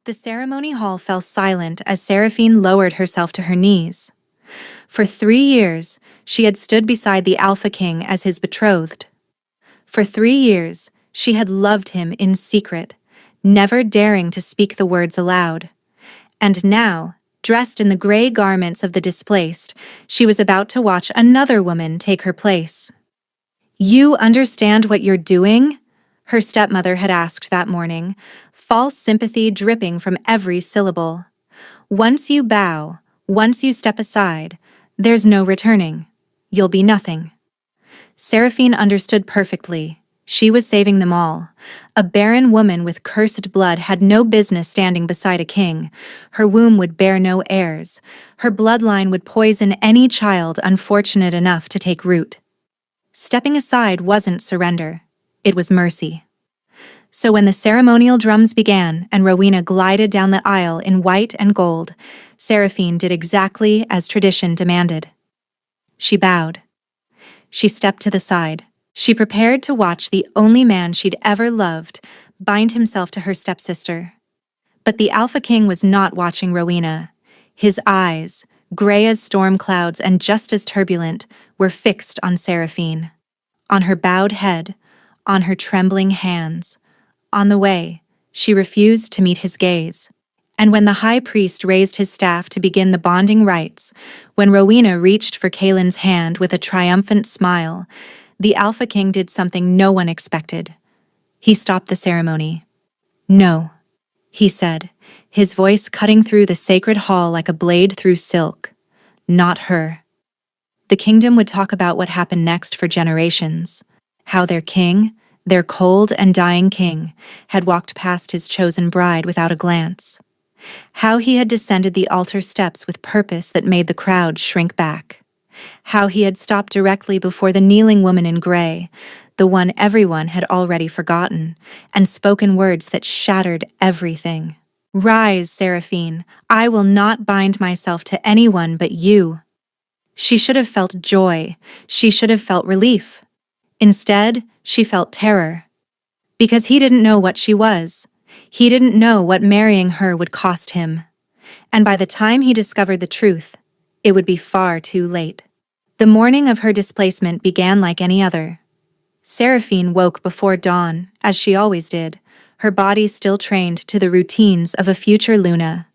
The ceremony hall fell silent as Seraphine lowered herself to her knees. For 3 years, she had stood beside the Alpha King as his betrothed. For 3 years, she had loved him in secret, never daring to speak the words aloud. And now, dressed in the gray garments of the displaced, she was about to watch another woman take her place. "You understand what you're doing?" her stepmother had asked that morning, false sympathy dripping from every syllable. "Once you bow, once you step aside, there's no returning. You'll be nothing." Seraphine understood perfectly. She was saving them all. A barren woman with cursed blood had no business standing beside a king. Her womb would bear no heirs. Her bloodline would poison any child unfortunate enough to take root. Stepping aside wasn't surrender. It was mercy. So when the ceremonial drums began and Rowena glided down the aisle in white and gold, Seraphine did exactly as tradition demanded. She bowed. She stepped to the side. She prepared to watch the only man she'd ever loved bind himself to her stepsister. But the Alpha King was not watching Rowena. His eyes, gray as storm clouds and just as turbulent, were fixed on Seraphine. On her bowed head, on her trembling hands. On the way, she refused to meet his gaze. And when the high priest raised his staff to begin the bonding rites, when Rowena reached for Kaelin's hand with a triumphant smile, the Alpha King did something no one expected. He stopped the ceremony. "No," he said, his voice cutting through the sacred hall like a blade through silk. "Not her." The kingdom would talk about what happened next for generations. How their king, their cold and dying king, had walked past his chosen bride without a glance. How he had descended the altar steps with purpose that made the crowd shrink back. How he had stopped directly before the kneeling woman in gray, the one everyone had already forgotten, and spoken words that shattered everything. "Rise, Seraphine. I will not bind myself to anyone but you." She should have felt joy. She should have felt relief. Instead, she felt terror. Because he didn't know what she was. He didn't know what marrying her would cost him. And by the time he discovered the truth, it would be far too late. The morning of her displacement began like any other. Seraphine woke before dawn, as she always did, her body still trained to the routines of a future Luna.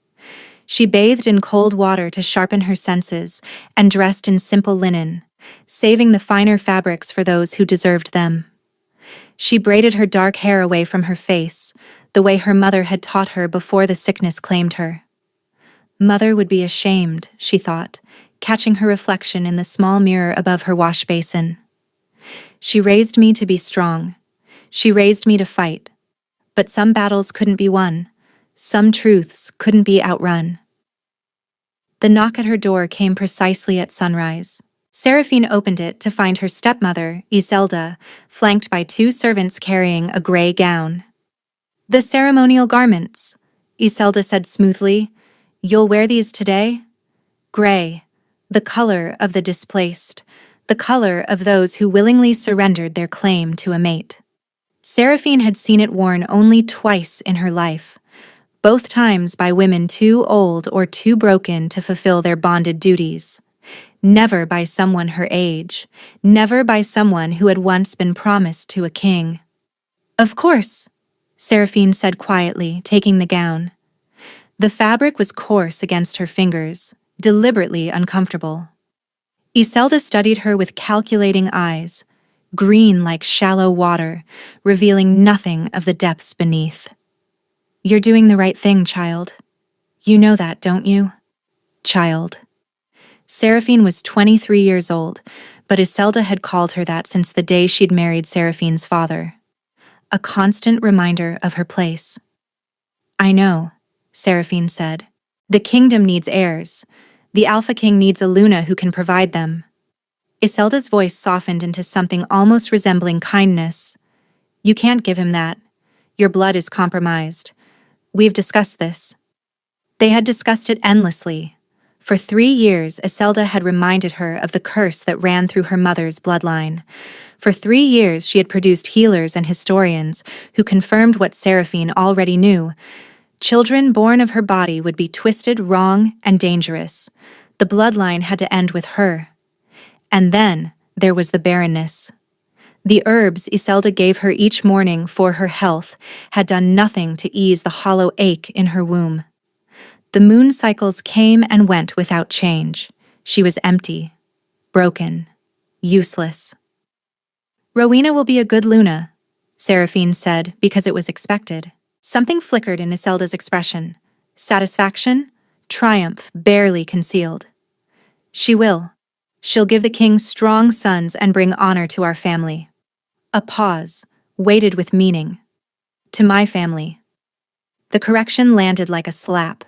She bathed in cold water to sharpen her senses and dressed in simple linen, saving the finer fabrics for those who deserved them. She braided her dark hair away from her face, the way her mother had taught her before the sickness claimed her. Mother would be ashamed, she thought, catching her reflection in the small mirror above her wash basin. She raised me to be strong. She raised me to fight. But some battles couldn't be won. Some truths couldn't be outrun. The knock at her door came precisely at sunrise. Seraphine opened it to find her stepmother, Iselda, flanked by 2 servants carrying a gray gown. "The ceremonial garments," Iselda said smoothly. "You'll wear these today?" Gray, the color of the displaced, the color of those who willingly surrendered their claim to a mate. Seraphine had seen it worn only twice in her life, both times by women too old or too broken to fulfill their bonded duties. Never by someone her age, never by someone who had once been promised to a king. "Of course," Seraphine said quietly, taking the gown. The fabric was coarse against her fingers, deliberately uncomfortable. Iselda studied her with calculating eyes, green like shallow water, revealing nothing of the depths beneath. "You're doing the right thing, child. You know that, don't you?" Child. Seraphine was 23 years old, but Iselda had called her that since the day she'd married Seraphine's father. A constant reminder of her place. "I know," Seraphine said. "The kingdom needs heirs. The Alpha King needs a Luna who can provide them." Iselda's voice softened into something almost resembling kindness. "You can't give him that. Your blood is compromised. We've discussed this." They had discussed it endlessly. For 3 years, Iselda had reminded her of the curse that ran through her mother's bloodline. For 3 years, she had produced healers and historians who confirmed what Seraphine already knew. Children born of her body would be twisted, wrong, and dangerous. The bloodline had to end with her. And then there was the barrenness. The herbs Iselda gave her each morning for her health had done nothing to ease the hollow ache in her womb. The moon cycles came and went without change. She was empty, broken, useless. "Rowena will be a good Luna," Seraphine said because it was expected. Something flickered in Iselda's expression. Satisfaction, triumph barely concealed. "She will. She'll give the king strong sons and bring honor to our family." A pause, weighted with meaning. "To my family." The correction landed like a slap.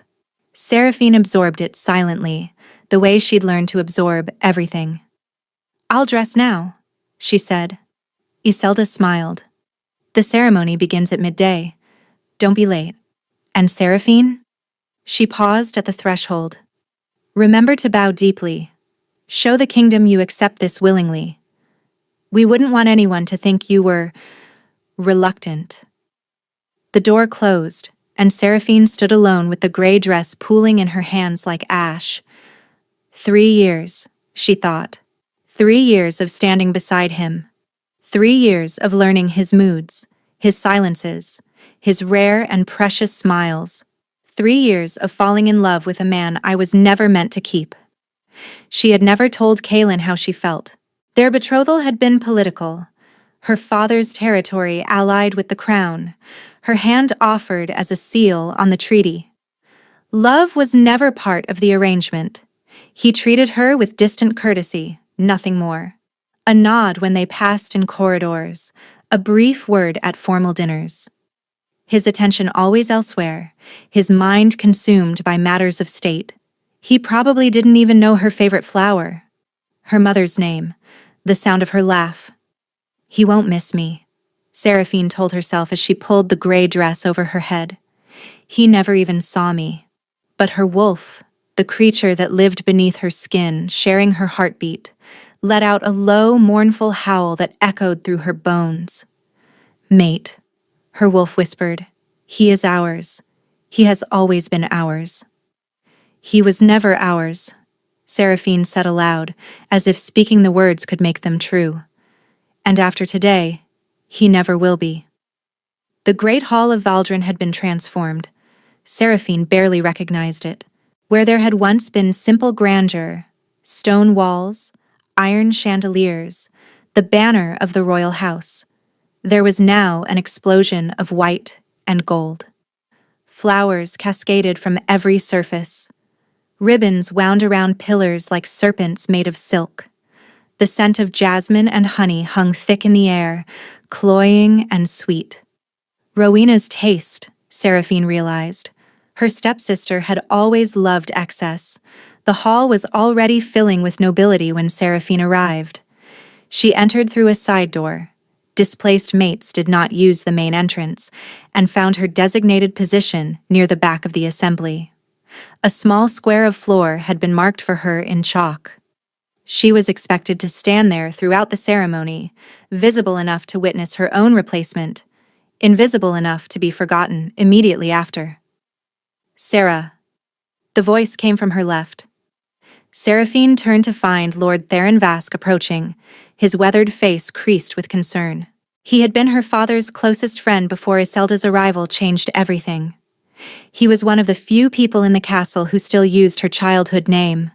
Seraphine absorbed it silently, the way she'd learned to absorb everything. "I'll dress now," she said. Iselda smiled. "The ceremony begins at midday. Don't be late." "And Seraphine?" She paused at the threshold. "Remember to bow deeply. Show the kingdom you accept this willingly. We wouldn't want anyone to think you were reluctant." The door closed, and Seraphine stood alone with the gray dress pooling in her hands like ash. 3 years, she thought. 3 years of standing beside him. 3 years of learning his moods, his silences, his rare and precious smiles. 3 years of falling in love with a man I was never meant to keep. She had never told Kaelin how she felt. Their betrothal had been political. Her father's territory allied with the crown, her hand offered as a seal on the treaty. Love was never part of the arrangement. He treated her with distant courtesy, nothing more. A nod when they passed in corridors, a brief word at formal dinners. His attention always elsewhere, his mind consumed by matters of state. He probably didn't even know her favorite flower, her mother's name, the sound of her laugh. "He won't miss me," Seraphine told herself as she pulled the gray dress over her head. "He never even saw me." But her wolf, the creature that lived beneath her skin, sharing her heartbeat, let out a low, mournful howl that echoed through her bones. "Mate," her wolf whispered, "he is ours. He has always been ours." "He was never ours," Seraphine said aloud, as if speaking the words could make them true. "And after today, he never will be." The great hall of Valdren had been transformed. Seraphine barely recognized it. Where there had once been simple grandeur, stone walls, iron chandeliers, the banner of the royal house, there was now an explosion of white and gold. Flowers cascaded from every surface. Ribbons wound around pillars like serpents made of silk. The scent of jasmine and honey hung thick in the air, cloying and sweet. Rowena's taste, Seraphine realized. Her stepsister had always loved excess. The hall was already filling with nobility when Seraphine arrived. She entered through a side door. Displaced mates did not use the main entrance, and found her designated position near the back of the assembly. A small square of floor had been marked for her in chalk. She was expected to stand there throughout the ceremony, visible enough to witness her own replacement, invisible enough to be forgotten immediately after. "Sarah." The voice came from her left. Seraphine turned to find Lord Theron Vask approaching, his weathered face creased with concern. He had been her father's closest friend before Iselda's arrival changed everything. He was one of the few people in the castle who still used her childhood name.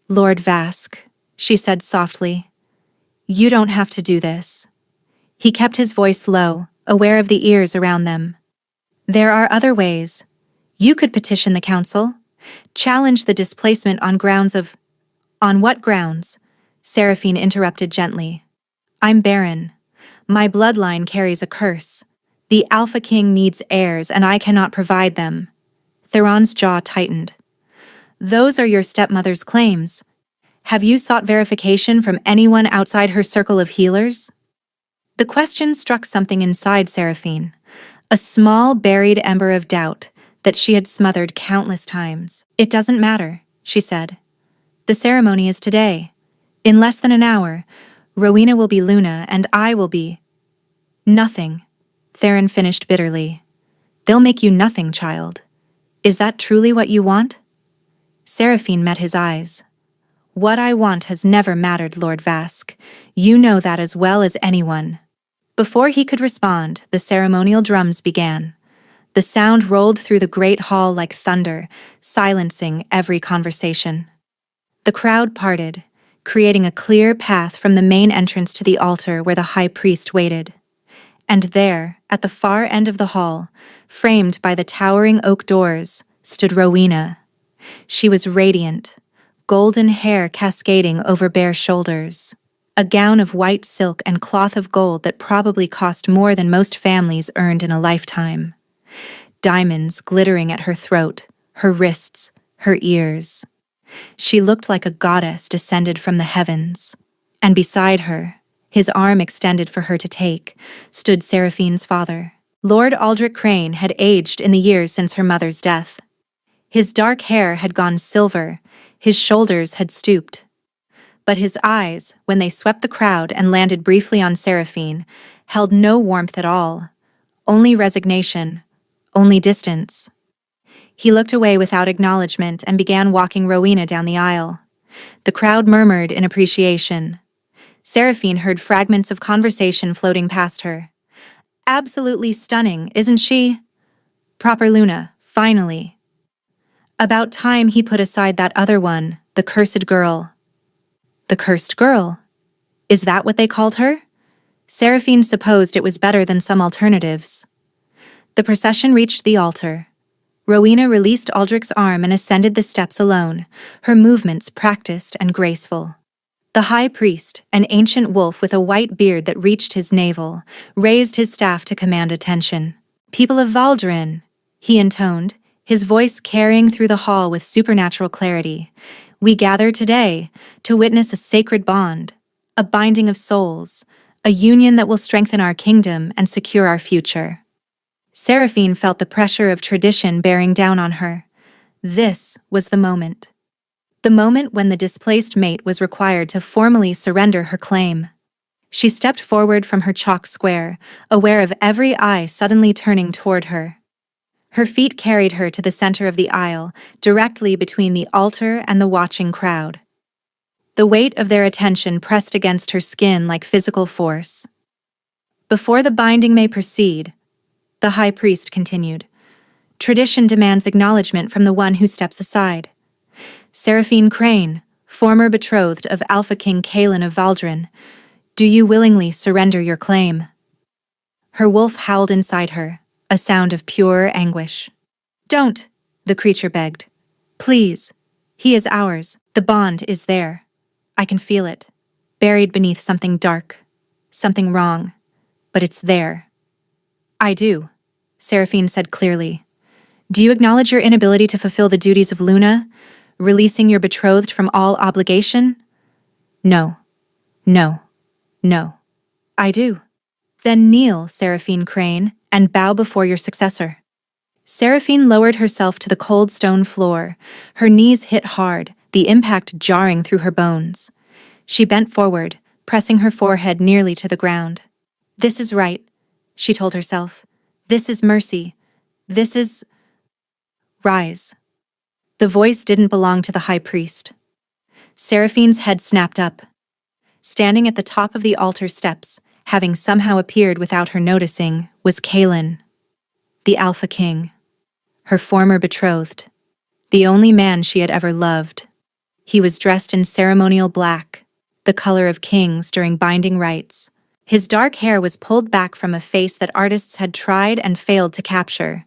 "Lord Vask," she said softly. "You don't have to do this." He kept his voice low, aware of the ears around them. "There are other ways. You could petition the council. Challenge the displacement on grounds of—" "On what grounds?" Seraphine interrupted gently. "I'm barren. My bloodline carries a curse. The Alpha King needs heirs, and I cannot provide them." Theron's jaw tightened. "Those are your stepmother's claims. Have you sought verification from anyone outside her circle of healers?" The question struck something inside Seraphine, a small buried ember of doubt that she had smothered countless times. "It doesn't matter," she said. "The ceremony is today. In less than an hour, Rowena will be Luna and I will be—" "Nothing," Theron finished bitterly. They'll make you nothing, child. Is that truly what you want? Seraphine met his eyes. What I want has never mattered, Lord Vask. You know that as well as anyone. Before he could respond, the ceremonial drums began. The sound rolled through the great hall like thunder, silencing every conversation. The crowd parted, creating a clear path from the main entrance to the altar where the high priest waited. And there, at the far end of the hall, framed by the towering oak doors, stood Rowena. She was radiant, golden hair cascading over bare shoulders, a gown of white silk and cloth of gold that probably cost more than most families earned in a lifetime. Diamonds glittering at her throat, her wrists, her ears. She looked like a goddess descended from the heavens. And beside her, his arm extended for her to take, stood Seraphine's father. Lord Aldrich Crane had aged in the years since her mother's death. His dark hair had gone silver, his shoulders had stooped. But his eyes, when they swept the crowd and landed briefly on Seraphine, held no warmth at all. Only resignation, only distance. He looked away without acknowledgement and began walking Rowena down the aisle. The crowd murmured in appreciation. Seraphine heard fragments of conversation floating past her. Absolutely stunning, isn't she? Proper Luna, finally. About time he put aside that other one, the cursed girl. The cursed girl? Is that what they called her? Seraphine supposed it was better than some alternatives. The procession reached the altar. Rowena released Aldrich's arm and ascended the steps alone, her movements practiced and graceful. The high priest, an ancient wolf with a white beard that reached his navel, raised his staff to command attention. People of Valdrin, he intoned, his voice carrying through the hall with supernatural clarity. We gather today to witness a sacred bond, a binding of souls, a union that will strengthen our kingdom and secure our future. Seraphine felt the pressure of tradition bearing down on her. This was the moment. The moment when the displaced mate was required to formally surrender her claim. She stepped forward from her chalk square, aware of every eye suddenly turning toward her. Her feet carried her to the center of the aisle, directly between the altar and the watching crowd. The weight of their attention pressed against her skin like physical force. Before the binding may proceed, the high priest continued, tradition demands acknowledgement from the one who steps aside. Seraphine Crane, former betrothed of Alpha King Kalen of Valdrin, do you willingly surrender your claim? Her wolf howled inside her, a sound of pure anguish. Don't, the creature begged. Please, he is ours, the bond is there. I can feel it, buried beneath something dark, something wrong, but it's there. I do, Seraphine said clearly. Do you acknowledge your inability to fulfill the duties of Luna, releasing your betrothed from all obligation? No, no, no. I do. Then kneel, Seraphine Crane, and bow before your successor. Seraphine lowered herself to the cold stone floor. Her knees hit hard, the impact jarring through her bones. She bent forward, pressing her forehead nearly to the ground. This is right, she told herself. This is mercy. This is... Rise. The voice didn't belong to the high priest. Seraphine's head snapped up. Standing at the top of the altar steps, having somehow appeared without her noticing, was Kalen, the Alpha King, her former betrothed, the only man she had ever loved. He was dressed in ceremonial black, the color of kings during binding rites. His dark hair was pulled back from a face that artists had tried and failed to capture,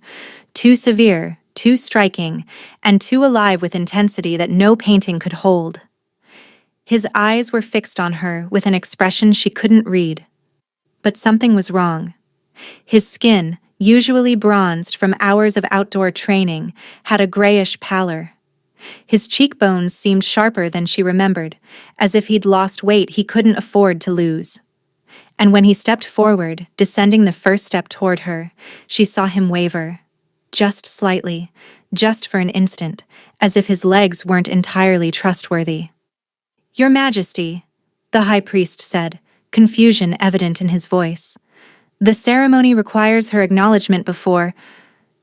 too severe, too striking, and too alive with intensity that no painting could hold. His eyes were fixed on her with an expression she couldn't read. But something was wrong. His skin, usually bronzed from hours of outdoor training, had a grayish pallor. His cheekbones seemed sharper than she remembered, as if he'd lost weight he couldn't afford to lose. And when he stepped forward, descending the first step toward her, she saw him waver. Just slightly, just for an instant, as if his legs weren't entirely trustworthy. Your Majesty, the high priest said, confusion evident in his voice. The ceremony requires her acknowledgement before...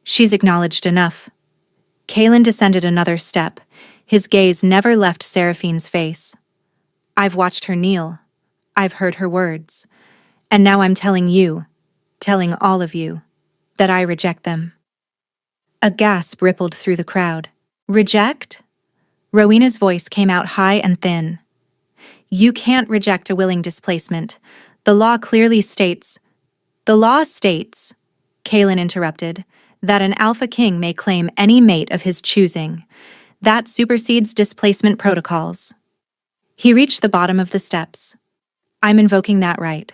She's acknowledged enough. Kaelin descended another step. His gaze never left Seraphine's face. I've watched her kneel. I've heard her words. And now I'm telling you, telling all of you, that I reject them. A gasp rippled through the crowd. Reject? Rowena's voice came out high and thin. You can't reject a willing displacement. The law states, Kaelin interrupted, that an Alpha King may claim any mate of his choosing. That supersedes displacement protocols. He reached the bottom of the steps. I'm invoking that right.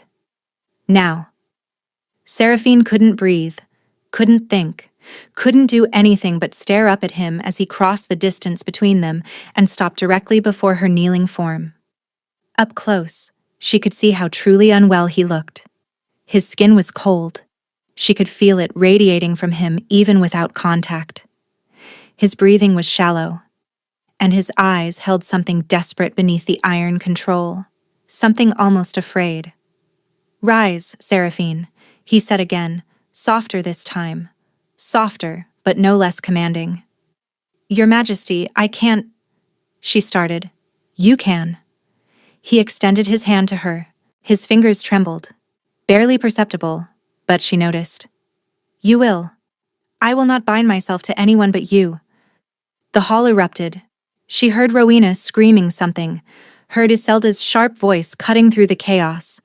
Now. Seraphine couldn't breathe, couldn't think, couldn't do anything but stare up at him as he crossed the distance between them and stopped directly before her kneeling form. Up close, she could see how truly unwell he looked. His skin was cold. She could feel it radiating from him even without contact. His breathing was shallow, and his eyes held something desperate beneath the iron control, something almost afraid. Rise, Seraphine, he said again, softer this time. Softer, but no less commanding. Your Majesty, I can't, she started. You can. He extended his hand to her. His fingers trembled. Barely perceptible, but she noticed. You will. I will not bind myself to anyone but you. The hall erupted. She heard Rowena screaming something, heard Iselda's sharp voice cutting through the chaos,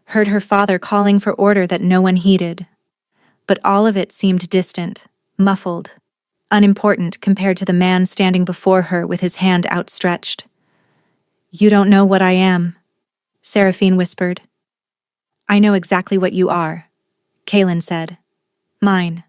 heard her father calling for order that no one heeded. But all of it seemed distant, muffled, unimportant compared to the man standing before her with his hand outstretched. You don't know what I am, Seraphine whispered. I know exactly what you are, Kaelin said. Mine.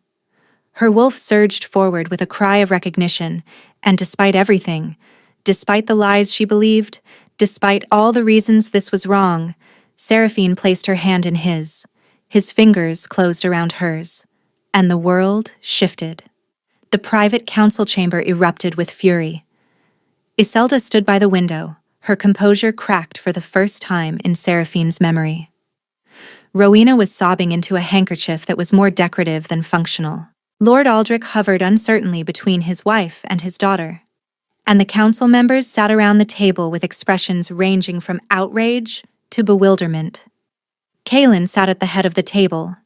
Her wolf surged forward with a cry of recognition, and despite everything, despite the lies she believed, despite all the reasons this was wrong, Seraphine placed her hand in his. His fingers closed around hers, and the world shifted. The private council chamber erupted with fury. Iselda stood by the window, her composure cracked for the first time in Seraphine's memory. Rowena was sobbing into a handkerchief that was more decorative than functional. Lord Aldrich hovered uncertainly between his wife and his daughter, and the council members sat around the table with expressions ranging from outrage to bewilderment. Kaelin sat at the head of the table.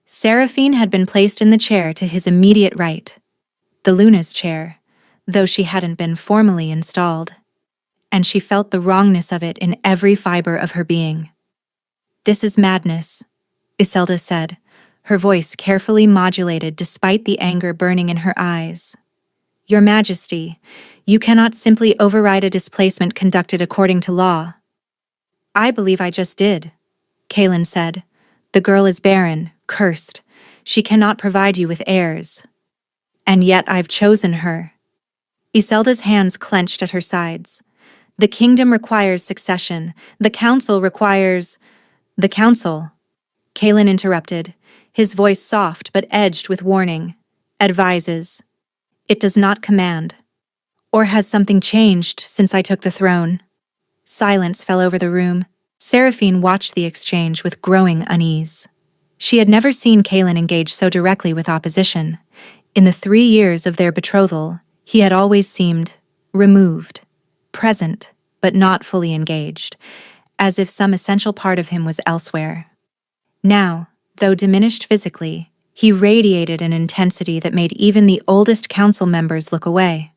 Seraphine had been placed in the chair to his immediate right, the Luna's chair, though she hadn't been formally installed, and she felt the wrongness of it in every fiber of her being. This is madness, Iselda said, her voice carefully modulated despite the anger burning in her eyes. Your Majesty, you cannot simply override a displacement conducted according to law. I believe I just did, Kaelin said. The girl is barren, cursed. She cannot provide you with heirs. And yet I've chosen her. Iselda's hands clenched at her sides. The kingdom requires succession. The council requires... The council, Kaelin interrupted, his voice soft but edged with warning, advises. It does not command. Or has something changed since I took the throne? Silence fell over the room. Seraphine watched the exchange with growing unease. She had never seen Kaelin engage so directly with opposition. In the 3 years of their betrothal, he had always seemed removed, present, but not fully engaged, as if some essential part of him was elsewhere. Now, though diminished physically, he radiated an intensity that made even the oldest council members look away.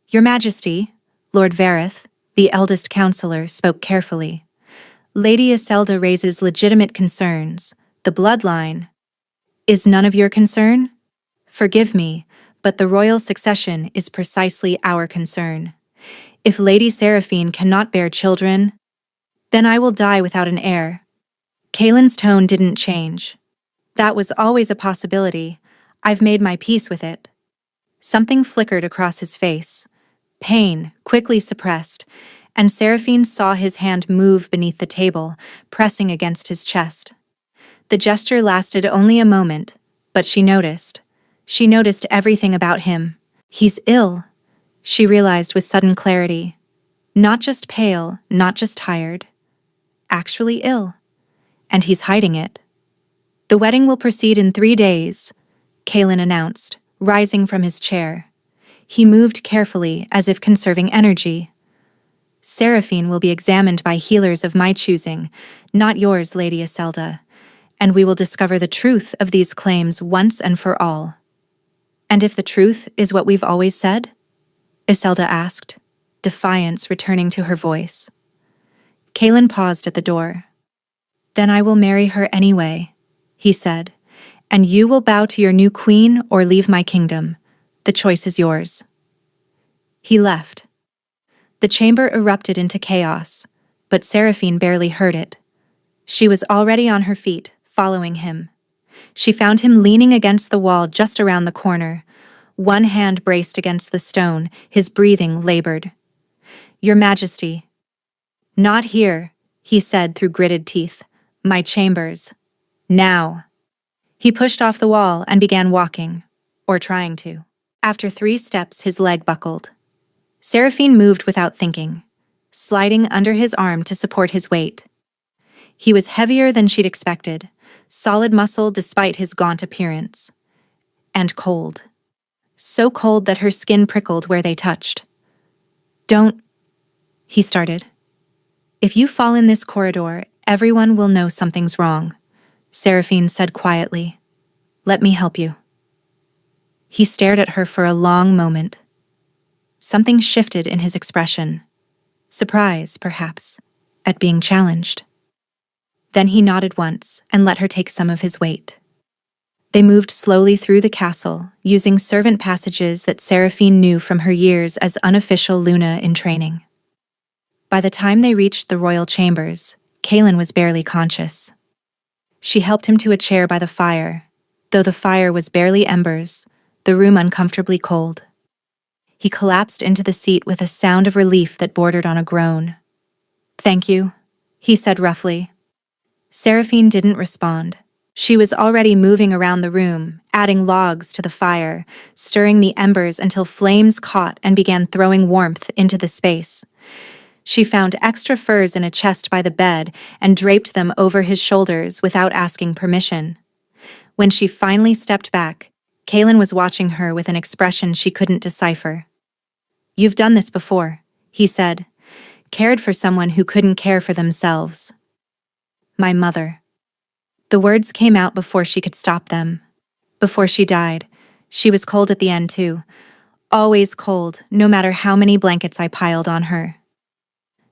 Your Majesty, Lord Vareth, the eldest counselor, spoke carefully. Lady Iselda raises legitimate concerns. The bloodline is none of your concern? Forgive me, but the royal succession is precisely our concern. If Lady Seraphine cannot bear children, then I will die without an heir. Kaelin's tone didn't change. That was always a possibility. I've made my peace with it. Something flickered across his face. Pain, quickly suppressed, and Seraphine saw his hand move beneath the table, pressing against his chest. The gesture lasted only a moment, but she noticed. She noticed everything about him. He's ill, she realized with sudden clarity. Not just pale, not just tired. Actually ill. And he's hiding it. The wedding will proceed in 3 days, Kaelin announced, rising from his chair. He moved carefully, as if conserving energy. Seraphine will be examined by healers of my choosing, not yours, Lady Iselda, and we will discover the truth of these claims once and for all. And if the truth is what we've always said? Iselda asked, defiance returning to her voice. Kaelin paused at the door. Then I will marry her anyway, he said, and you will bow to your new queen or leave my kingdom. The choice is yours. He left. The chamber erupted into chaos, but Seraphine barely heard it. She was already on her feet, following him. She found him leaning against the wall just around the corner. One hand braced against the stone, his breathing labored. Your Majesty. Not here, he said through gritted teeth. My chambers. Now. He pushed off the wall and began walking, or trying to. After 3 steps, his leg buckled. Seraphine moved without thinking, sliding under his arm to support his weight. He was heavier than she'd expected, solid muscle despite his gaunt appearance. And cold. So cold that her skin prickled where they touched. Don't, he started. If you fall in this corridor, everyone will know something's wrong, Seraphine said quietly. Let me help you. He stared at her for a long moment. Something shifted in his expression. Surprise, perhaps, at being challenged. Then he nodded once and let her take some of his weight. They moved slowly through the castle, using servant passages that Seraphine knew from her years as unofficial Luna in training. By the time they reached the royal chambers, Kaelin was barely conscious. She helped him to a chair by the fire, though the fire was barely embers, the room uncomfortably cold. He collapsed into the seat with a sound of relief that bordered on a groan. Thank you, he said roughly. Seraphine didn't respond. She was already moving around the room, adding logs to the fire, stirring the embers until flames caught and began throwing warmth into the space. She found extra furs in a chest by the bed and draped them over his shoulders without asking permission. When she finally stepped back, Kaelin was watching her with an expression she couldn't decipher. You've done this before, he said, cared for someone who couldn't care for themselves. My mother. The words came out before she could stop them. Before she died, she was cold at the end too. Always cold, no matter how many blankets I piled on her.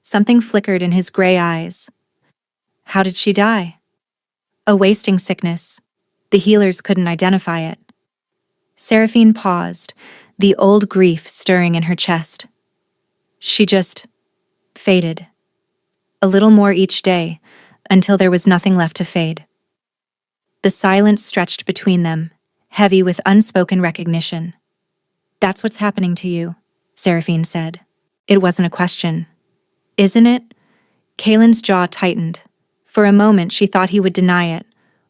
Something flickered in his gray eyes. How did she die? A wasting sickness. The healers couldn't identify it. Seraphine paused, the old grief stirring in her chest. She just faded. A little more each day, until there was nothing left to fade. The silence stretched between them, heavy with unspoken recognition. That's what's happening to you, Seraphine said. It wasn't a question. Isn't it? Kaelin's jaw tightened. For a moment she thought he would deny it,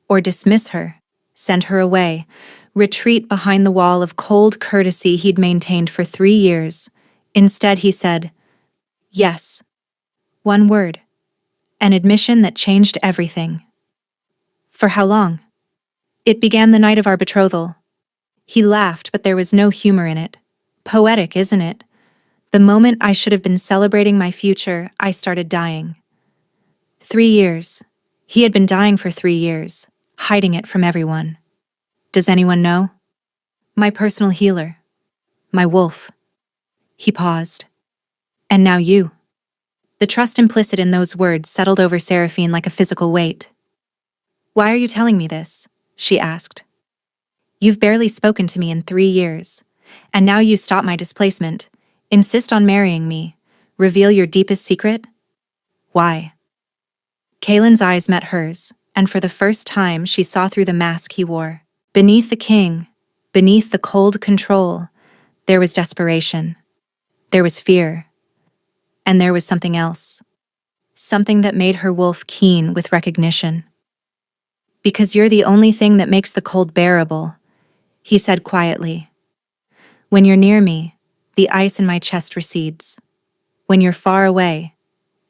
or dismiss her, send her away, retreat behind the wall of cold courtesy he'd maintained for 3 years. Instead he said, yes. One word. An admission that changed everything. For how long? It began the night of our betrothal. He laughed, but there was no humor in it. Poetic, isn't it? The moment I should have been celebrating my future, I started dying. 3 years. He had been dying for 3 years, hiding it from everyone. Does anyone know? My personal healer. My wolf. He paused. And now you. The trust implicit in those words settled over Seraphine like a physical weight. Why are you telling me this? She asked. You've barely spoken to me in 3 years, and now you stop my displacement, insist on marrying me, reveal your deepest secret? Why? Kaelin's eyes met hers, and for the first time she saw through the mask he wore. Beneath the king, beneath the cold control, there was desperation. There was fear. And there was something else. Something that made her wolf keen with recognition. Because you're the only thing that makes the cold bearable, he said quietly. When you're near me, the ice in my chest recedes. When you're far away,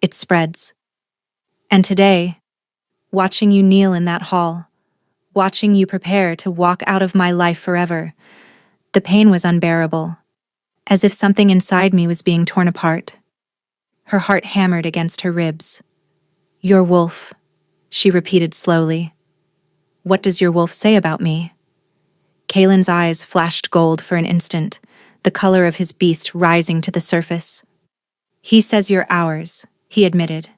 it spreads. And today, watching you kneel in that hall, watching you prepare to walk out of my life forever. The pain was unbearable, as if something inside me was being torn apart. Her heart hammered against her ribs. Your wolf, she repeated slowly. What does your wolf say about me? Kaelin's eyes flashed gold for an instant, the color of his beast rising to the surface. He says you're ours, he admitted.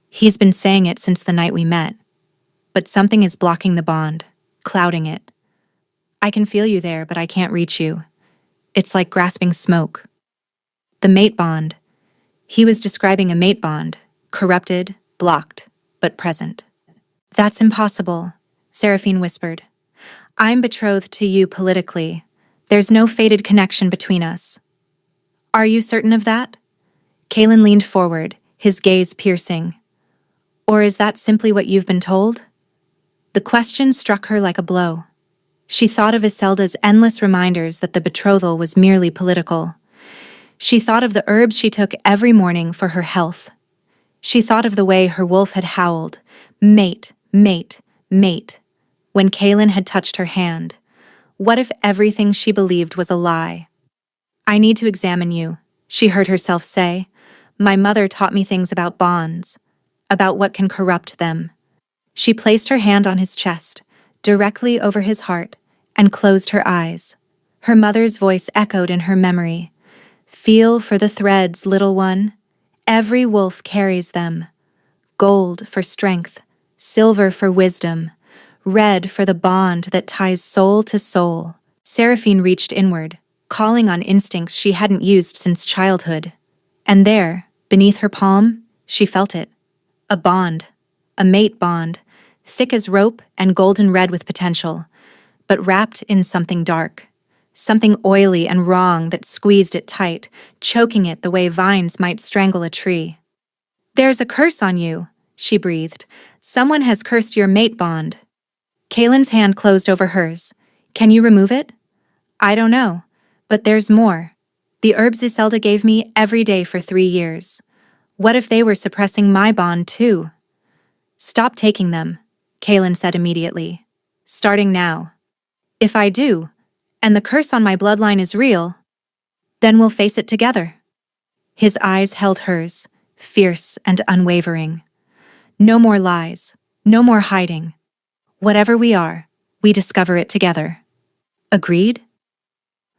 He's been saying it since the night we met. But something is blocking the bond, clouding it. I can feel you there, but I can't reach you. It's like grasping smoke. The mate bond. He was describing a mate bond, corrupted, blocked, but present. That's impossible, Seraphine whispered. I'm betrothed to you politically. There's no fated connection between us. Are you certain of that? Kaelin leaned forward, his gaze piercing. Or is that simply what you've been told? The question struck her like a blow. She thought of Iselda's endless reminders that the betrothal was merely political. She thought of the herbs she took every morning for her health. She thought of the way her wolf had howled, mate, mate, mate, when Kaelin had touched her hand. What if everything she believed was a lie? I need to examine you, she heard herself say. My mother taught me things about bonds, about what can corrupt them. She placed her hand on his chest, directly over his heart, and closed her eyes. Her mother's voice echoed in her memory. Feel for the threads, little one. Every wolf carries them. Gold for strength, silver for wisdom, red for the bond that ties soul to soul. Seraphine reached inward, calling on instincts she hadn't used since childhood. And there, beneath her palm, she felt it. A bond, a mate bond, thick as rope and golden red with potential, but wrapped in something dark, something oily and wrong that squeezed it tight, choking it the way vines might strangle a tree. There's a curse on you, she breathed. Someone has cursed your mate bond. Kaelin's hand closed over hers. Can you remove it? I don't know, but there's more. The herbs Iselda gave me every day for 3 years. What if they were suppressing my bond too? Stop taking them, Kaelin said immediately. Starting now. If I do, and the curse on my bloodline is real, then we'll face it together. His eyes held hers, fierce and unwavering. No more lies, no more hiding. Whatever we are, we discover it together. Agreed?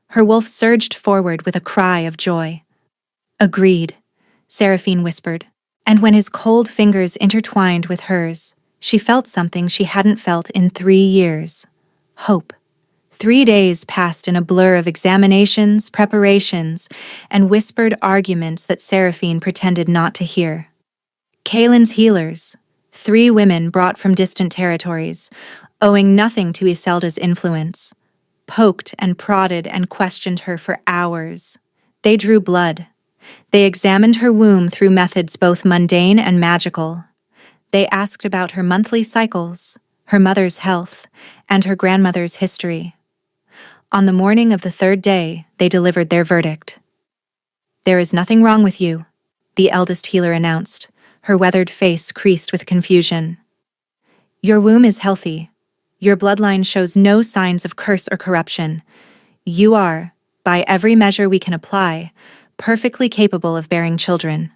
Her wolf surged forward with a cry of joy. Agreed, Seraphine whispered, and when his cold fingers intertwined with hers, she felt something she hadn't felt in 3 years. Hope. 3 days passed in a blur of examinations, preparations, and whispered arguments that Seraphine pretended not to hear. Kaelin's healers, 3 women brought from distant territories, owing nothing to Iselda's influence, poked and prodded and questioned her for hours. They drew blood. They examined her womb through methods both mundane and magical. They asked about her monthly cycles, her mother's health, and her grandmother's history. On the morning of the 3rd day, they delivered their verdict. There is nothing wrong with you, the eldest healer announced, her weathered face creased with confusion. Your womb is healthy. Your bloodline shows no signs of curse or corruption. You are, by every measure we can apply, perfectly capable of bearing children.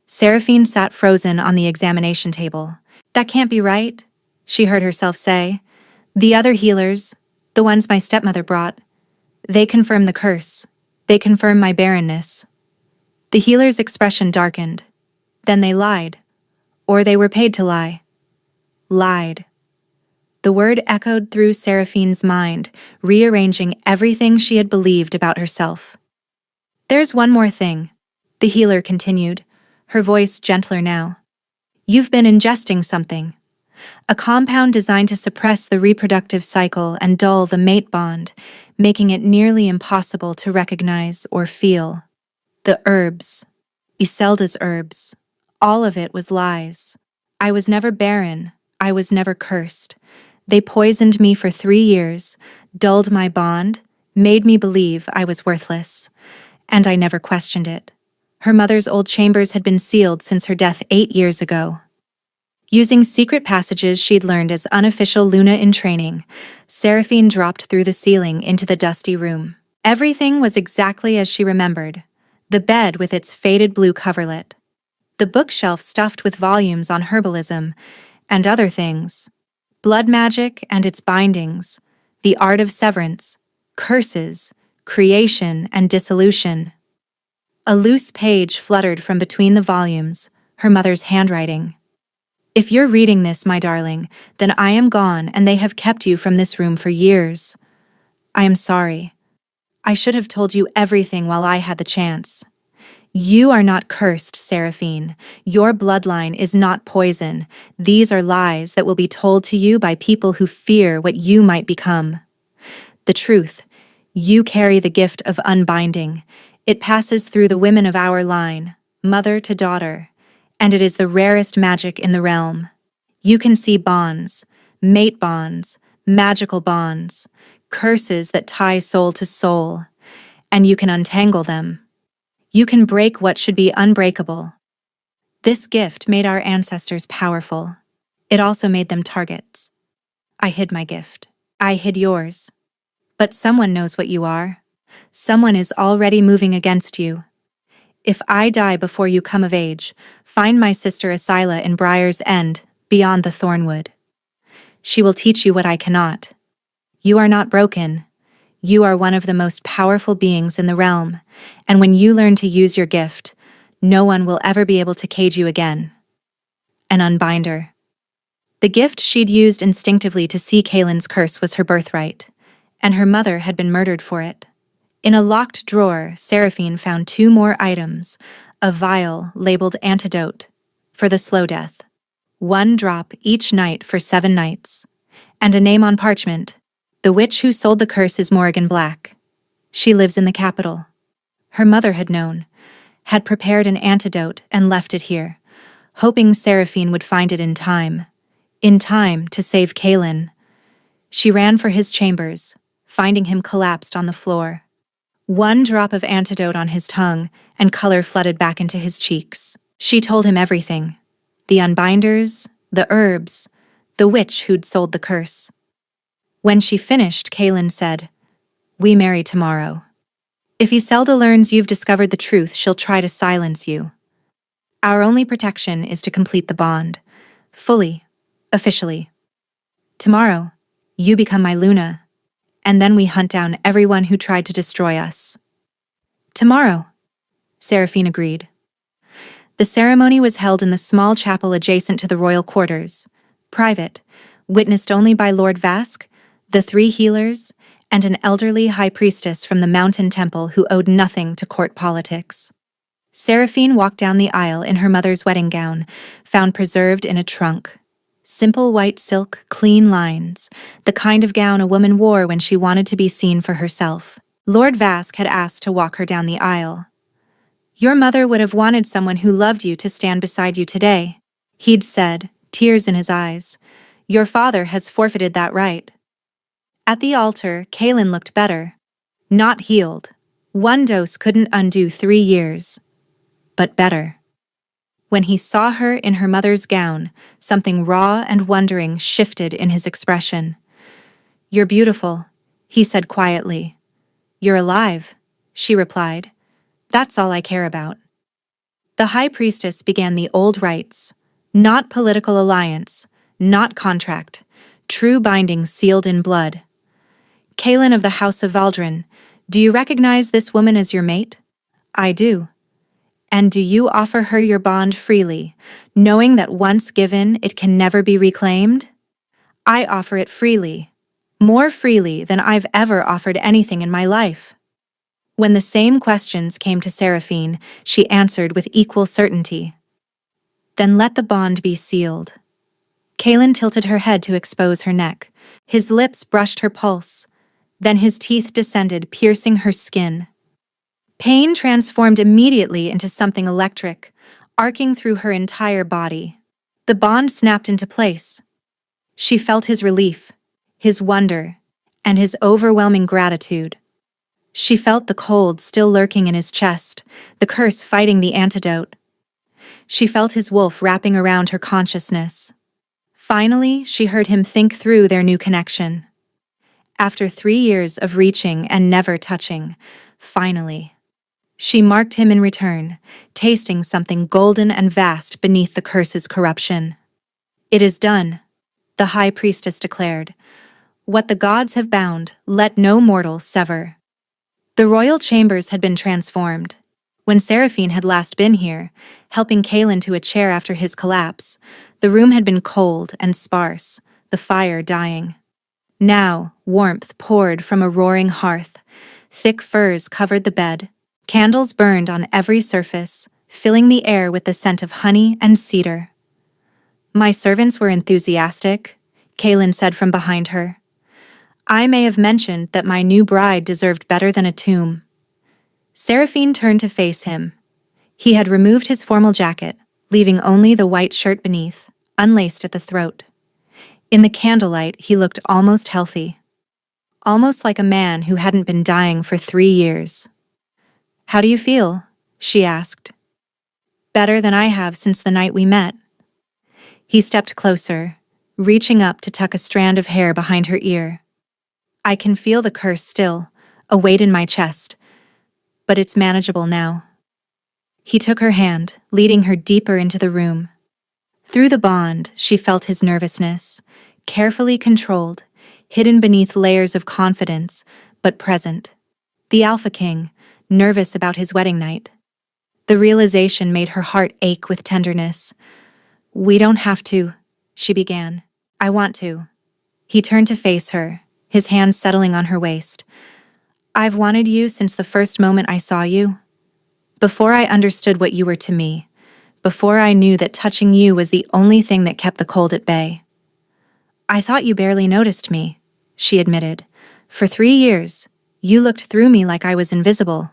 Seraphine sat frozen on the examination table. That can't be right, she heard herself say. The other healers, the ones my stepmother brought, they confirm the curse. They confirm my barrenness. The healer's expression darkened. Then they lied. Or they were paid to lie. Lied. The word echoed through Seraphine's mind, rearranging everything she had believed about herself. There's one more thing, the healer continued, her voice gentler now. You've been ingesting something. A compound designed to suppress the reproductive cycle and dull the mate bond, making it nearly impossible to recognize or feel. The herbs. Iselda's herbs. All of it was lies. I was never barren. I was never cursed. They poisoned me for 3 years, dulled my bond, made me believe I was worthless. And I never questioned it. Her mother's old chambers had been sealed since her death 8 years ago. Using secret passages she'd learned as unofficial Luna in training, Seraphine dropped through the ceiling into the dusty room. Everything was exactly as she remembered. The bed with its faded blue coverlet. The bookshelf stuffed with volumes on herbalism and other things. Blood magic and its bindings. The art of severance. Curses. Creation and dissolution. A loose page fluttered from between the volumes, her mother's handwriting. If you're reading this, my darling, then I am gone and they have kept you from this room for years. I am sorry. I should have told you everything while I had the chance. You are not cursed, Seraphine. Your bloodline is not poison. These are lies that will be told to you by people who fear what you might become. The truth, you carry the gift of unbinding. It passes through the women of our line, mother to daughter, and it is the rarest magic in the realm. You can see bonds, mate bonds, magical bonds, curses that tie soul to soul, and you can untangle them. You can break what should be unbreakable. This gift made our ancestors powerful. It also made them targets. I hid my gift. I hid yours. But someone knows what you are. Someone is already moving against you. If I die before you come of age, find my sister Asila in Briar's End, beyond the Thornwood. She will teach you what I cannot. You are not broken. You are one of the most powerful beings in the realm, and when you learn to use your gift, no one will ever be able to cage you again. An unbinder. The gift she'd used instinctively to see Kaylin's curse was her birthright, and her mother had been murdered for it. In a locked drawer, Seraphine found 2 more items, a vial labeled antidote for the slow death, 1 drop each night for 7 nights, and a name on parchment. The witch who sold the curse is Morrigan Black. She lives in the capital. Her mother had known, had prepared an antidote and left it here, hoping Seraphine would find it in time to save Kaylin. She ran for his chambers, finding him collapsed on the floor. 1 drop of antidote on his tongue, and color flooded back into his cheeks. She told him everything. The unbinders, the herbs, the witch who'd sold the curse. When she finished, Kaylin said, "We marry tomorrow. If Iselda learns you've discovered the truth, she'll try to silence you. Our only protection is to complete the bond. Fully. Officially. Tomorrow, you become my Luna, and then we hunt down everyone who tried to destroy us." "Tomorrow," Seraphine agreed. The ceremony was held in the small chapel adjacent to the royal quarters, private, witnessed only by Lord Vask, the 3 healers, and an elderly high priestess from the mountain temple who owed nothing to court politics. Seraphine walked down the aisle in her mother's wedding gown, found preserved in a trunk. Simple white silk, clean lines, the kind of gown a woman wore when she wanted to be seen for herself. Lord Vask had asked to walk her down the aisle. "Your mother would have wanted someone who loved you to stand beside you today," he'd said, tears in his eyes. "Your father has forfeited that right." At the altar, Kaylin looked better. Not healed. 1 dose couldn't undo 3 years. But better. When he saw her in her mother's gown, something raw and wondering shifted in his expression. "You're beautiful," he said quietly. "You're alive," she replied. "That's all I care about." The high priestess began the old rites. Not political alliance, not contract, true binding sealed in blood. "Kaylin of the House of Valdrin, do you recognize this woman as your mate?" "I do." "And do you offer her your bond freely, knowing that once given, it can never be reclaimed?" "I offer it freely. More freely than I've ever offered anything in my life." When the same questions came to Seraphine, she answered with equal certainty. "Then let the bond be sealed." Kaylin tilted her head to expose her neck. His lips brushed her pulse. Then his teeth descended, piercing her skin. Pain transformed immediately into something electric, arcing through her entire body. The bond snapped into place. She felt his relief, his wonder, and his overwhelming gratitude. She felt the cold still lurking in his chest, the curse fighting the antidote. She felt his wolf wrapping around her consciousness. Finally, she heard him think through their new connection. After 3 years of reaching and never touching, finally. She marked him in return, tasting something golden and vast beneath the curse's corruption. "It is done," the high priestess declared. "What the gods have bound, let no mortal sever." The royal chambers had been transformed. When Seraphine had last been here, helping Kaelin to a chair after his collapse, the room had been cold and sparse, the fire dying. Now, warmth poured from a roaring hearth. Thick furs covered the bed. Candles burned on every surface, filling the air with the scent of honey and cedar. "My servants were enthusiastic," Kaelin said from behind her. "I may have mentioned that my new bride deserved better than a tomb." Seraphine turned to face him. He had removed his formal jacket, leaving only the white shirt beneath, unlaced at the throat. In the candlelight, he looked almost healthy. Almost like a man who hadn't been dying for 3 years. "How do you feel?" she asked. "Better than I have since the night we met." He stepped closer, reaching up to tuck a strand of hair behind her ear. "I can feel the curse still, a weight in my chest, but it's manageable now." He took her hand, leading her deeper into the room. Through the bond, she felt his nervousness, carefully controlled, hidden beneath layers of confidence, but present. The Alpha King, nervous about his wedding night. The realization made her heart ache with tenderness. "We don't have to," she began. "I want to." He turned to face her, his hands settling on her waist. "I've wanted you since the first moment I saw you. Before I understood what you were to me. Before I knew that touching you was the only thing that kept the cold at bay." "I thought you barely noticed me," she admitted. "For 3 years, you looked through me like I was invisible."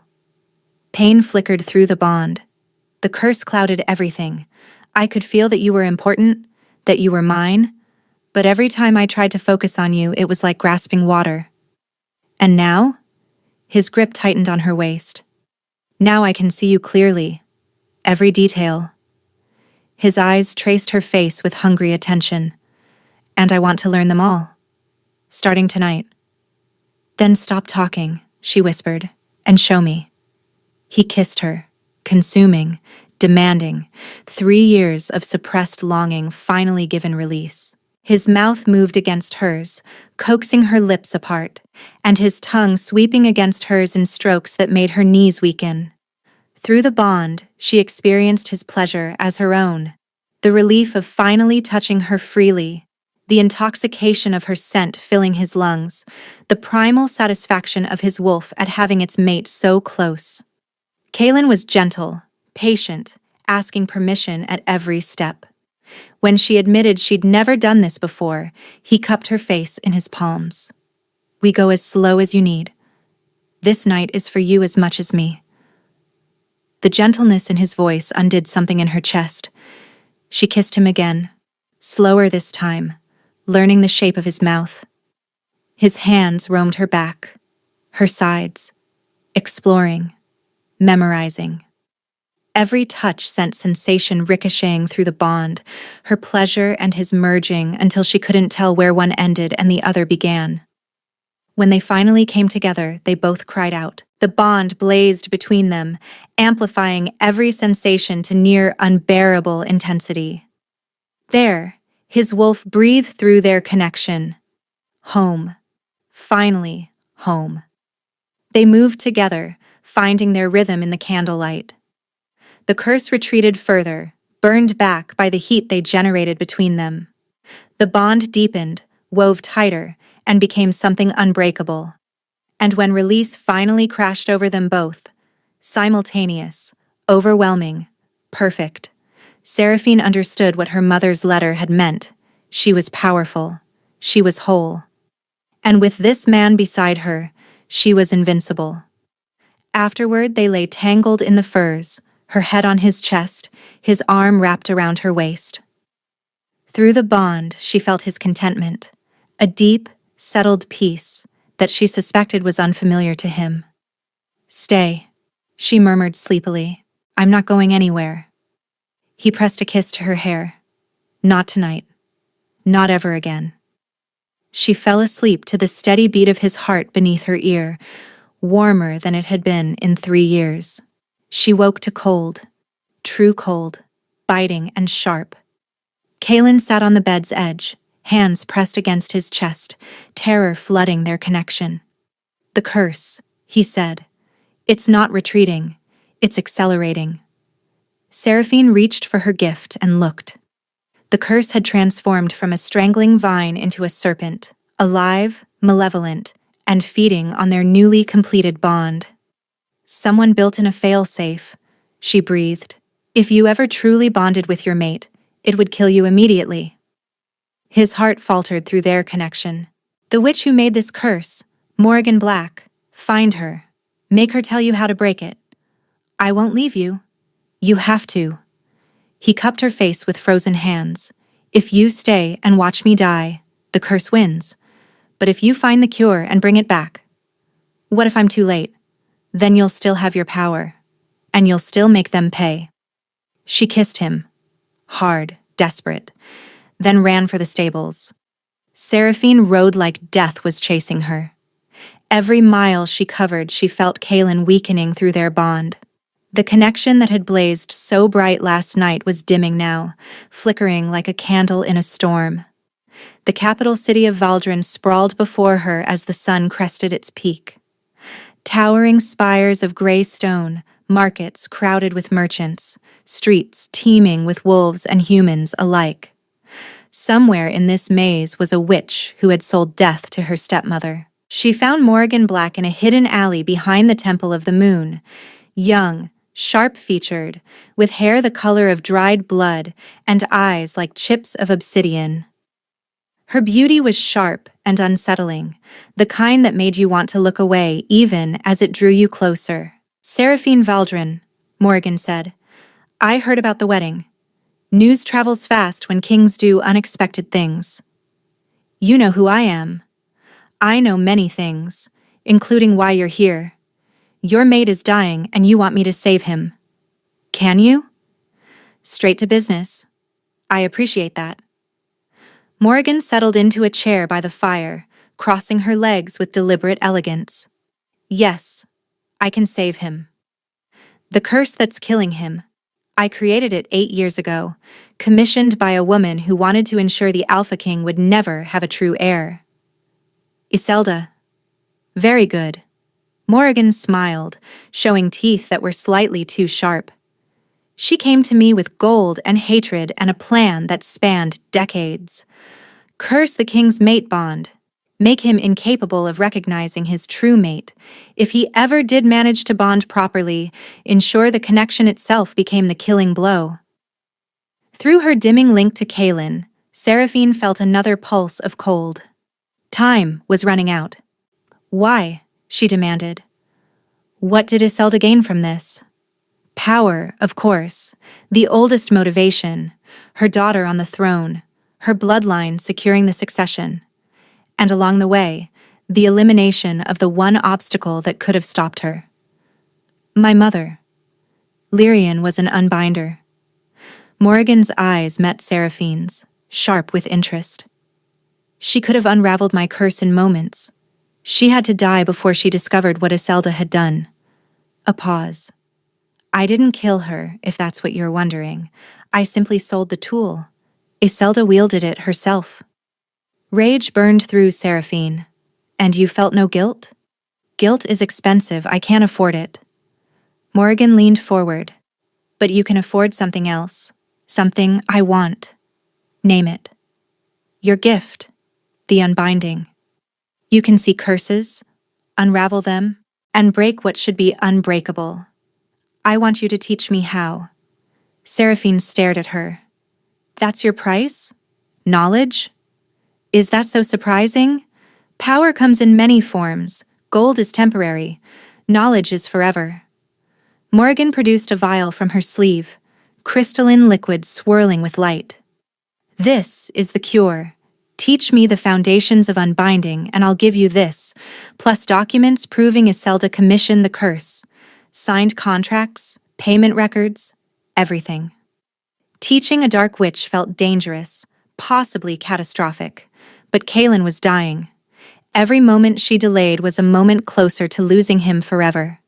Pain flickered through the bond. The curse clouded everything. I could feel that you were important, that you were mine, but every time I tried to focus on you, it was like grasping water. "And now?" His grip tightened on her waist. "Now I can see you clearly. Every detail." His eyes traced her face with hungry attention. "And I want to learn them all. Starting tonight." "Then stop talking," she whispered, "and show me." He kissed her, consuming, demanding, 3 years of suppressed longing finally given release. His mouth moved against hers, coaxing her lips apart, and his tongue sweeping against hers in strokes that made her knees weaken. Through the bond, she experienced his pleasure as her own, the relief of finally touching her freely, the intoxication of her scent filling his lungs, the primal satisfaction of his wolf at having its mate so close. Kaelin was gentle, patient, asking permission at every step. When she admitted she'd never done this before, he cupped her face in his palms. "We go as slow as you need. This night is for you as much as me." The gentleness in his voice undid something in her chest. She kissed him again, slower this time, learning the shape of his mouth. His hands roamed her back, her sides, exploring, memorizing. Every touch sent sensation ricocheting through the bond, her pleasure and his merging until she couldn't tell where one ended and the other began. When they finally came together, they both cried out. The bond blazed between them, amplifying every sensation to near unbearable intensity. There, his wolf breathed through their connection. Home. Finally, home. They moved together, finding their rhythm in the candlelight. The curse retreated further, burned back by the heat they generated between them. The bond deepened, wove tighter, and became something unbreakable. And when release finally crashed over them both, simultaneous, overwhelming, perfect, Seraphine understood what her mother's letter had meant. She was powerful. She was whole. And with this man beside her, she was invincible. Afterward, they lay tangled in the furs, her head on his chest, his arm wrapped around her waist. Through the bond, she felt his contentment, a deep, settled peace that she suspected was unfamiliar to him. "Stay," she murmured sleepily. "I'm not going anywhere." He pressed a kiss to her hair. "Not tonight. Not ever again. She fell asleep to the steady beat of his heart beneath her ear, warmer than it had been in 3 years. She woke to cold, true cold, biting and sharp. Kaelin sat on the bed's edge, hands pressed against his chest, terror flooding their connection. "The curse," he said. "It's not retreating, it's accelerating." Seraphine reached for her gift and looked. The curse had transformed from a strangling vine into a serpent, alive, malevolent, and feeding on their newly completed bond. "Someone built in a fail-safe," she breathed. "If you ever truly bonded with your mate, it would kill you immediately." His heart faltered through their connection. "The witch who made this curse, Morrigan Black, find her. Make her tell you how to break it. I won't leave you. You have to." He cupped her face with frozen hands. "If you stay and watch me die, the curse wins. But if you find the cure and bring it back, what if I'm too late? Then you'll still have your power, and you'll still make them pay." She kissed him, hard, desperate, then ran for the stables. Seraphine rode like death was chasing her. Every mile she covered, she felt Kaelin weakening through their bond. The connection that had blazed so bright last night was dimming now, flickering like a candle in a storm. The capital city of Valdren sprawled before her as the sun crested its peak. Towering spires of gray stone, markets crowded with merchants, streets teeming with wolves and humans alike. Somewhere in this maze was a witch who had sold death to her stepmother. She found Morrigan Black in a hidden alley behind the Temple of the Moon, young, sharp-featured, with hair the color of dried blood and eyes like chips of obsidian. Her beauty was sharp and unsettling, the kind that made you want to look away even as it drew you closer. "Seraphine Valdren," Morrigan said. "I heard about the wedding. News travels fast when kings do unexpected things. You know who I am. I know many things, including why you're here. Your mate is dying and you want me to save him. Can you?" "Straight to business. I appreciate that." Morrigan settled into a chair by the fire, crossing her legs with deliberate elegance. "Yes, I can save him. The curse that's killing him. I created it 8 years ago, commissioned by a woman who wanted to ensure the Alpha King would never have a true heir." "Iselda." "Very good." Morrigan smiled, showing teeth that were slightly too sharp. "She came to me with gold and hatred and a plan that spanned decades. Curse the king's mate bond. Make him incapable of recognizing his true mate. If he ever did manage to bond properly, ensure the connection itself became the killing blow." Through her dimming link to Kaelin, Seraphine felt another pulse of cold. Time was running out. "Why?" she demanded. "What did Iselda gain from this?" "Power, of course. The oldest motivation. Her daughter on the throne. Her bloodline securing the succession. And along the way, the elimination of the one obstacle that could have stopped her. My mother." Lyrian was an unbinder. Morrigan's eyes met Seraphine's, sharp with interest. "She could have unraveled my curse in moments. She had to die before she discovered what Iselda had done." A pause. "I didn't kill her, if that's what you're wondering. I simply sold the tool. Iselda wielded it herself." Rage burned through Seraphine. "And you felt no guilt?" "Guilt is expensive, I can't afford it." Morrigan leaned forward. "But you can afford something else. Something I want. Name it." "Your gift. The unbinding. You can see curses, unravel them, and break what should be unbreakable. I want you to teach me how." Seraphine stared at her. "That's your price? Knowledge? Is that so surprising? Power comes in many forms. Gold is temporary. Knowledge is forever." Morrigan produced a vial from her sleeve, crystalline liquid swirling with light. "This is the cure. Teach me the foundations of unbinding, and I'll give you this, plus documents proving Iselda commissioned the curse, signed contracts, payment records, everything." Teaching a dark witch felt dangerous, possibly catastrophic, but Kaelin was dying. Every moment she delayed was a moment closer to losing him forever.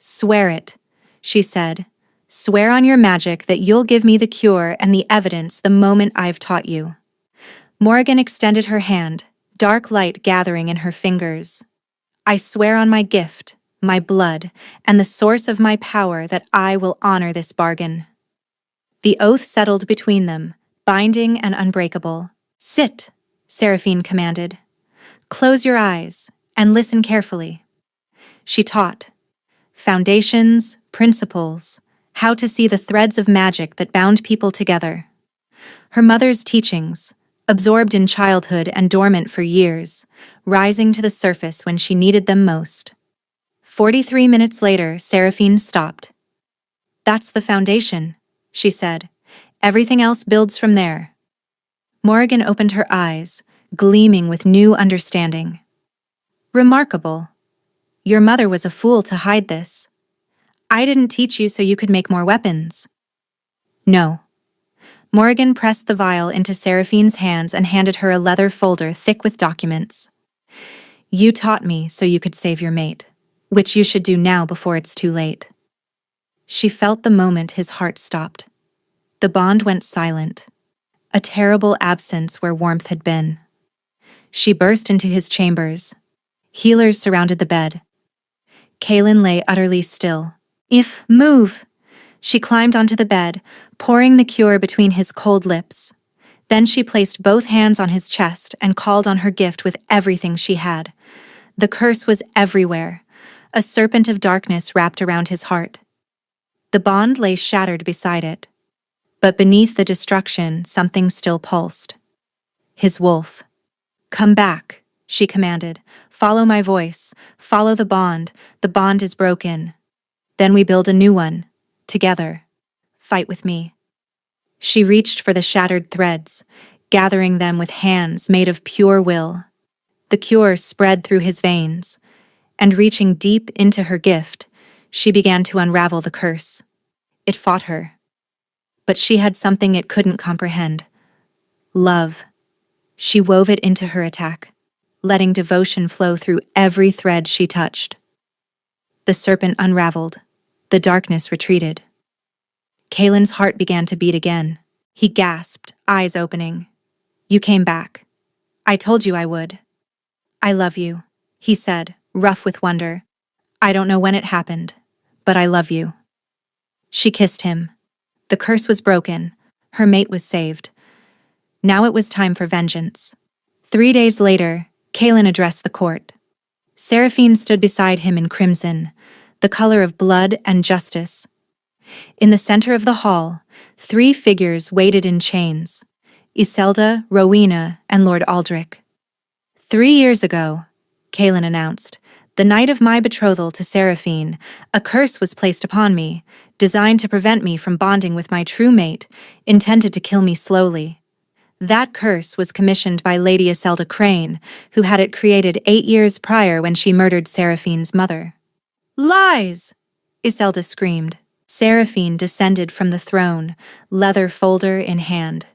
"Swear it," she said. "Swear on your magic that you'll give me the cure and the evidence the moment I've taught you." Morrigan extended her hand, dark light gathering in her fingers. "I swear on my gift, my blood, and the source of my power that I will honor this bargain." The oath settled between them, binding and unbreakable. "Sit," Seraphine commanded. "Close your eyes and listen carefully." She taught. Foundations, principles, how to see the threads of magic that bound people together. Her mother's teachings, absorbed in childhood and dormant for years, rising to the surface when she needed them most. 43 minutes later, Seraphine stopped. "That's the foundation," she said. "Everything else builds from there." Morrigan opened her eyes, gleaming with new understanding. "Remarkable. Your mother was a fool to hide this. I didn't teach you so you could make more weapons." "No." Morrigan pressed the vial into Seraphine's hands and handed her a leather folder thick with documents. "You taught me so you could save your mate, which you should do now before it's too late." She felt the moment his heart stopped. The bond went silent, a terrible absence where warmth had been. She burst into his chambers. Healers surrounded the bed. Kaelin lay utterly still. Move!" She climbed onto the bed, pouring the cure between his cold lips. Then she placed both hands on his chest and called on her gift with everything she had. The curse was everywhere, a serpent of darkness wrapped around his heart. The bond lay shattered beside it. But beneath the destruction, something still pulsed. His wolf. "Come back," she commanded. "Follow my voice. Follow the bond. The bond is broken. Then we build a new one. Together. Fight with me." She reached for the shattered threads, gathering them with hands made of pure will. The cure spread through his veins, and reaching deep into her gift, she began to unravel the curse. It fought her. But she had something it couldn't comprehend. Love. She wove it into her attack, letting devotion flow through every thread she touched. The serpent unraveled. The darkness retreated. Kaelin's heart began to beat again. He gasped, eyes opening. "You came back. I told you I would." "I love you," he said, rough with wonder. "I don't know when it happened, but I love you." She kissed him. The curse was broken. Her mate was saved. Now it was time for vengeance. 3 days later, Kaelin addressed the court. Seraphine stood beside him in crimson, the color of blood and justice. In the center of the hall, 3 figures waited in chains: Iselda, Rowena, and Lord Aldrich. 3 years ago, Kaelin announced, the night of my betrothal to Seraphine, a curse was placed upon me, designed to prevent me from bonding with my true mate, intended to kill me slowly. That curse was commissioned by Lady Iselda Crane, who had it created 8 years prior when she murdered Seraphine's mother. "Lies!" Iselda screamed. Seraphine descended from the throne, leather folder in hand.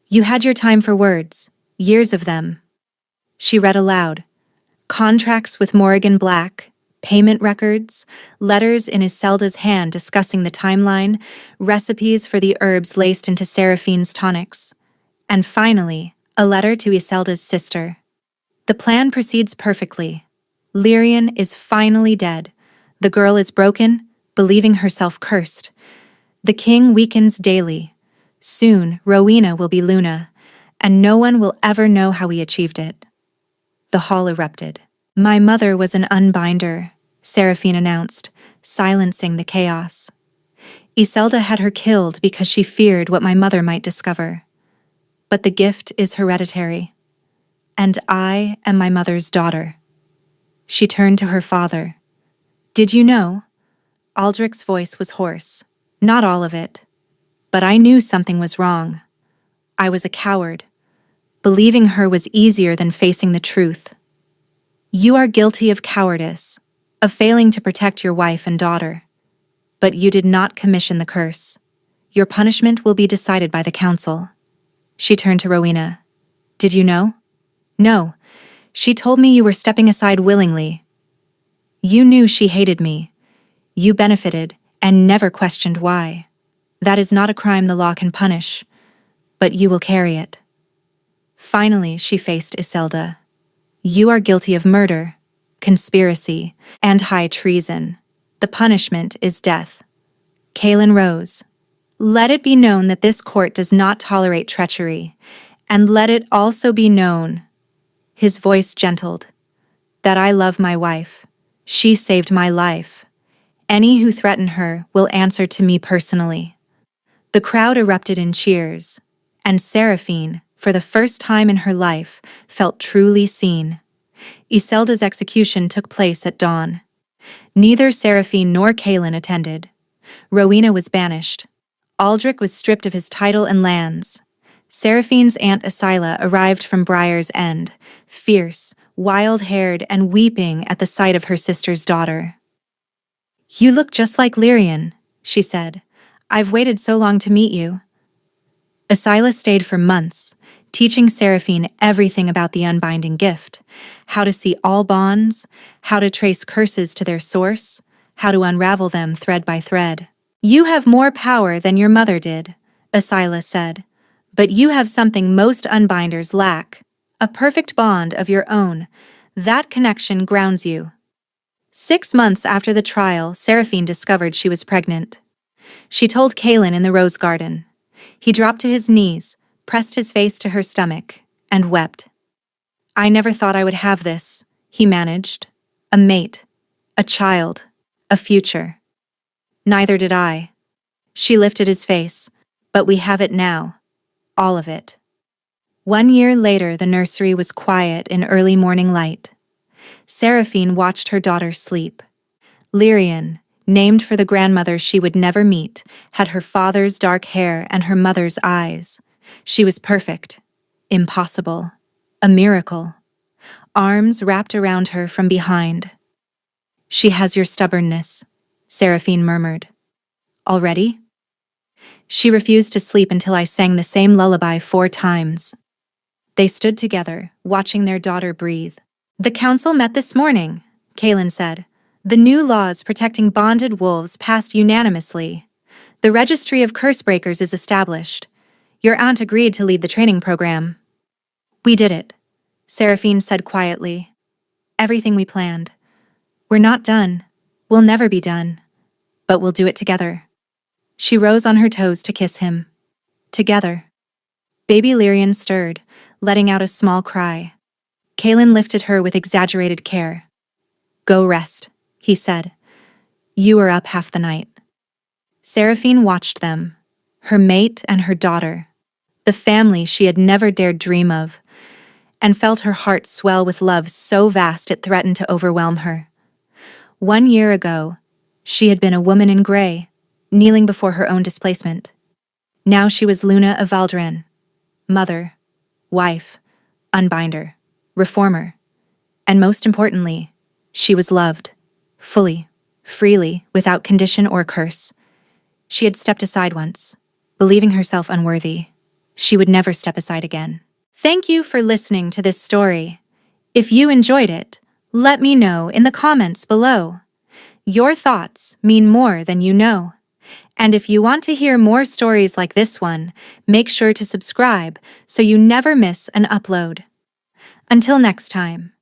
"You had your time for words, years of them." She read aloud. Contracts with Morrigan Black, payment records, letters in Iselda's hand discussing the timeline, recipes for the herbs laced into Seraphine's tonics. And finally, a letter to Iselda's sister. The plan proceeds perfectly. Lyrian is finally dead. The girl is broken, believing herself cursed. The king weakens daily. Soon, Rowena will be Luna, and no one will ever know how he achieved it. The hall erupted. "My mother was an unbinder," Seraphine announced, silencing the chaos. "Iselda had her killed because she feared what my mother might discover. But the gift is hereditary, and I am my mother's daughter." She turned to her father. "Did you know?" Aldrich's voice was hoarse. "Not all of it. But I knew something was wrong. I was a coward. Believing her was easier than facing the truth. You are guilty of cowardice, of failing to protect your wife and daughter. But you did not commission the curse. Your punishment will be decided by the council." She turned to Rowena. Did you know? No. She told me you were stepping aside willingly. You knew she hated me. You benefited and never questioned why. That is not a crime the law can punish, but you will carry it. Finally, she faced Iselda. You are guilty of murder, conspiracy, and high treason. The punishment is death. Kaelin rose. Let it be known that this court does not tolerate treachery, and let it also be known, his voice gentled, that I love my wife. She saved my life. Any who threaten her will answer to me personally. The crowd erupted in cheers, and Seraphine, for the first time in her life, felt truly seen. Iselda's execution took place at dawn. Neither Seraphine nor Kaelin attended. Rowena was banished. Aldrich was stripped of his title and lands. Seraphine's aunt Asila arrived from Briar's End, fierce, wild-haired, and weeping at the sight of her sister's daughter. You look just like Lyrian, she said. I've waited so long to meet you. Asila stayed for months, teaching Seraphine everything about the unbinding gift, how to see all bonds, how to trace curses to their source, how to unravel them thread by thread. You have more power than your mother did, Asila said, but you have something most unbinders lack, a perfect bond of your own. That connection grounds you. 6 months after the trial, Seraphine discovered she was pregnant. She told Kaelin in the rose garden. He dropped to his knees, pressed his face to her stomach, and wept. I never thought I would have this, he managed. A mate, a child, a future. Neither did I. She lifted his face. But we have it now. All of it. 1 year later, the nursery was quiet in early morning light. Seraphine watched her daughter sleep. Lyrian, named for the grandmother she would never meet, had her father's dark hair and her mother's eyes. She was perfect. Impossible. A miracle. Arms wrapped around her from behind. She has your stubbornness, Seraphine murmured. Already? She refused to sleep until I sang the same lullaby 4 times. They stood together, watching their daughter breathe. The council met this morning, Kaelin said. The new laws protecting bonded wolves passed unanimously. The registry of cursebreakers is established. Your aunt agreed to lead the training program. We did it, Seraphine said quietly. Everything we planned. We're not done. We'll never be done. But we'll do it together. She rose on her toes to kiss him. Together. Baby Lyrian stirred, letting out a small cry. Kaelin lifted her with exaggerated care. Go rest, he said. You were up half the night. Seraphine watched them, her mate and her daughter, the family she had never dared dream of, and felt her heart swell with love so vast it threatened to overwhelm her. 1 year ago, she had been a woman in gray, kneeling before her own displacement. Now she was Luna of Valdren, mother, wife, unbinder, reformer, and most importantly, she was loved, fully, freely, without condition or curse. She had stepped aside once, believing herself unworthy. She would never step aside again. Thank you for listening to this story. If you enjoyed it, let me know in the comments below. Your thoughts mean more than you know. And if you want to hear more stories like this one, make sure to subscribe so you never miss an upload. Until next time.